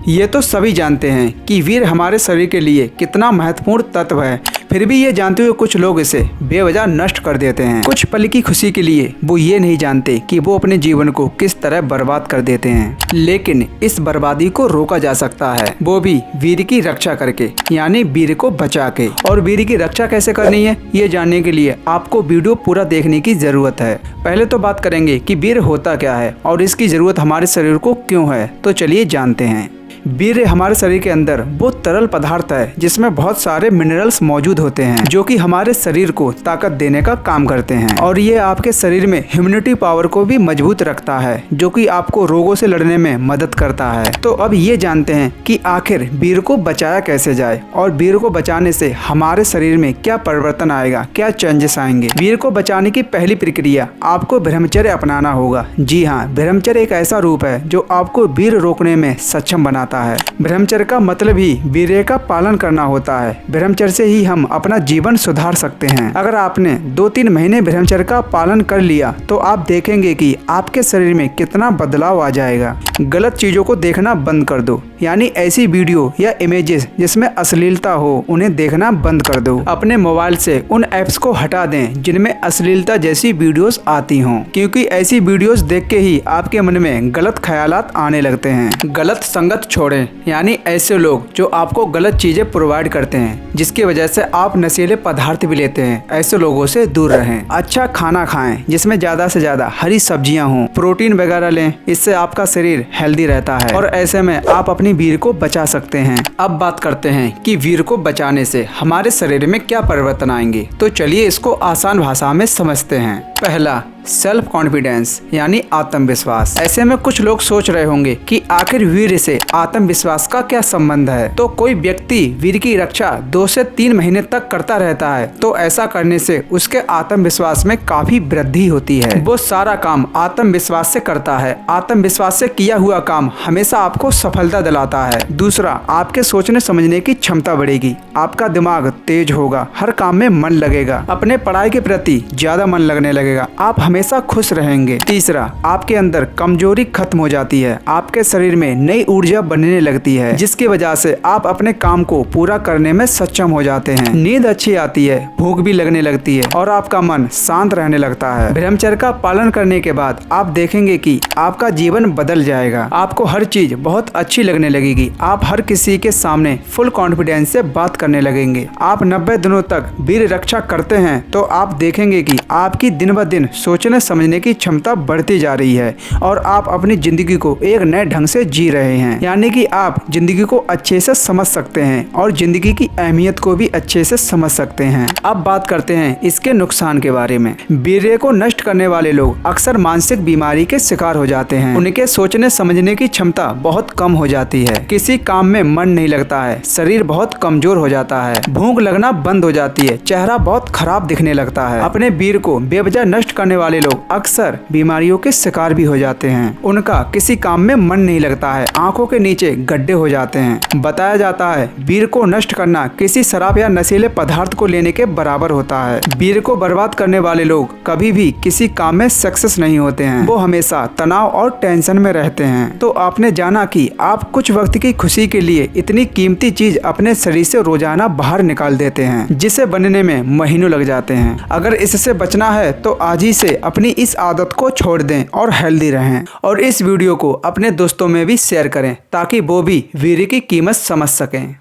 ये तो सभी जानते हैं कि वीर्य हमारे शरीर के लिए कितना महत्वपूर्ण तत्व है, फिर भी ये जानते हुए कुछ लोग इसे बेवजह नष्ट कर देते हैं। कुछ पल की खुशी के लिए वो ये नहीं जानते कि वो अपने जीवन को किस तरह बर्बाद कर देते हैं। लेकिन इस बर्बादी को रोका जा सकता है, वो भी वीर्य की रक्षा करके, यानी वीर्य को बचा के। और वीर्य की रक्षा कैसे करनी है, ये जानने के लिए आपको वीडियो पूरा देखने की जरूरत है। पहले तो बात करेंगे कि वीर्य होता क्या है और इसकी जरूरत हमारे शरीर को क्यों है। तो चलिए जानते हैं। वीर्य हमारे शरीर के अंदर वो तरल पदार्थ है जिसमें बहुत सारे मिनरल्स मौजूद होते हैं जो कि हमारे शरीर को ताकत देने का काम करते हैं। और ये आपके शरीर में इम्यूनिटी पावर को भी मजबूत रखता है, जो कि आपको रोगों से लड़ने में मदद करता है। तो अब ये जानते हैं कि आखिर वीर्य को बचाया कैसे जाए और वीर्य को बचाने से हमारे शरीर में क्या परिवर्तन आएगा, क्या चेंजेस आएंगे। वीर्य को बचाने की पहली प्रक्रिया आपको ब्रह्मचर्य अपनाना होगा। जी हाँ, ब्रह्मचर्य एक ऐसा रूप है जो आपको वीर्य रोकने में सक्षम बनाता है। ब्रह्मचर्य का मतलब ही वीर्य का पालन करना होता है। ब्रह्मचर्य से ही हम अपना जीवन सुधार सकते हैं। अगर आपने 2-3 महीने ब्रह्मचर्य का पालन कर लिया तो आप देखेंगे कि आपके शरीर में कितना बदलाव आ जाएगा। गलत चीजों को देखना बंद कर दो, यानी ऐसी वीडियो या इमेजेस जिसमें अश्लीलता हो उन्हें देखना बंद कर दो। अपने मोबाइल से उन ऐप्स को हटा दें जिनमें अश्लीलता जैसी वीडियोस आती हों, क्योंकि ऐसी वीडियोस देख के ही आपके मन में गलत ख्यालात आने लगते हैं। गलत संगत छोड़ें, यानी ऐसे लोग जो आपको गलत चीजें प्रोवाइड करते हैं जिसकी वजह से आप नशीले पदार्थ भी लेते हैं, ऐसे लोगों से दूर रहें। अच्छा खाना खाएं जिसमें ज्यादा से ज्यादा हरी सब्जियां हों, प्रोटीन वगैरह लें, इससे आपका शरीर हेल्दी रहता है और ऐसे में आप अपनी वीर्य को बचा सकते हैं। अब बात करते हैं कि वीर्य को बचाने से हमारे शरीर में क्या परिवर्तन आएंगे। तो चलिए इसको आसान भाषा में समझते हैं। पहला, सेल्फ कॉन्फिडेंस यानी आत्मविश्वास। ऐसे में कुछ लोग सोच रहे होंगे कि आखिर वीर्य से आत्मविश्वास का क्या संबंध है। तो कोई व्यक्ति वीर्य की रक्षा 2 से 3 महीने तक करता रहता है तो ऐसा करने से उसके आत्मविश्वास में काफी वृद्धि होती है। वो सारा काम आत्मविश्वास से करता है। आत्मविश्वास से किया हुआ काम हमेशा आपको सफलता दिलाता है। दूसरा, आपके सोचने समझने की क्षमता बढ़ेगी, आपका दिमाग तेज होगा, हर काम में मन लगेगा, अपने पढ़ाई के प्रति ज्यादा मन लगने लगेगा, आप हमेशा खुश रहेंगे। तीसरा, आपके अंदर कमजोरी खत्म हो जाती है, आपके शरीर में नई ऊर्जा बनने लगती है जिसकी वजह से आप अपने काम को पूरा करने में सक्षम हो जाते हैं। नींद अच्छी आती है, भूख भी लगने लगती है और आपका मन शांत रहने लगता है। ब्रह्मचर्य का पालन करने के बाद आप देखेंगे कि आपका जीवन बदल जाएगा। आपको हर चीज बहुत अच्छी लगने लगेगी। आप हर किसी के सामने फुल कॉन्फिडेंस से बात करने लगेंगे। आप 90 दिनों तक वीर्य रक्षा करते हैं तो आप देखेंगे कि आपकी दिन ब दिन सोचने समझने की क्षमता बढ़ती जा रही है और आप अपनी जिंदगी को एक नए ढंग से जी रहे हैं, यानी कि आप जिंदगी को अच्छे से समझ सकते हैं और जिंदगी की अहमियत को भी अच्छे से समझ सकते हैं। अब बात करते हैं इसके नुकसान के बारे में। वीर्य को नष्ट करने वाले लोग अक्सर मानसिक बीमारी के शिकार हो जाते हैं। उनके सोचने समझने की क्षमता बहुत कम हो जाती है, किसी काम में मन नहीं लगता है, शरीर बहुत कमजोर हो जाता है, भूख लगना बंद हो जाती है, चेहरा बहुत खराब दिखने लगता है। अपने वीर्य को बेवजह नष्ट करने वाले लोग अक्सर बीमारियों के शिकार भी हो जाते हैं। उनका किसी काम में मन नहीं लगता है, आंखों के नीचे गड्ढे हो जाते हैं। बताया जाता है वीर्य को नष्ट करना किसी शराब या नशीले पदार्थ को लेने के बराबर होता है। वीर्य को बर्बाद करने वाले लोग कभी भी किसी काम में सक्सेस नहीं होते हैं, वो हमेशा तनाव और टेंशन में रहते हैं। तो आपने जाना कि आप कुछ वक्त की खुशी के लिए इतनी कीमती चीज अपने शरीर से रोजाना बाहर निकाल देते हैं जिसे बनने में महीनों लग जाते हैं। अगर इससे बचना है तो आज ही से अपनी इस आदत को छोड़ दें और हेल्दी रहें। और इस वीडियो को अपने दोस्तों में भी शेयर करें ताकि वो भी वीर्य की कीमत समझ सकें।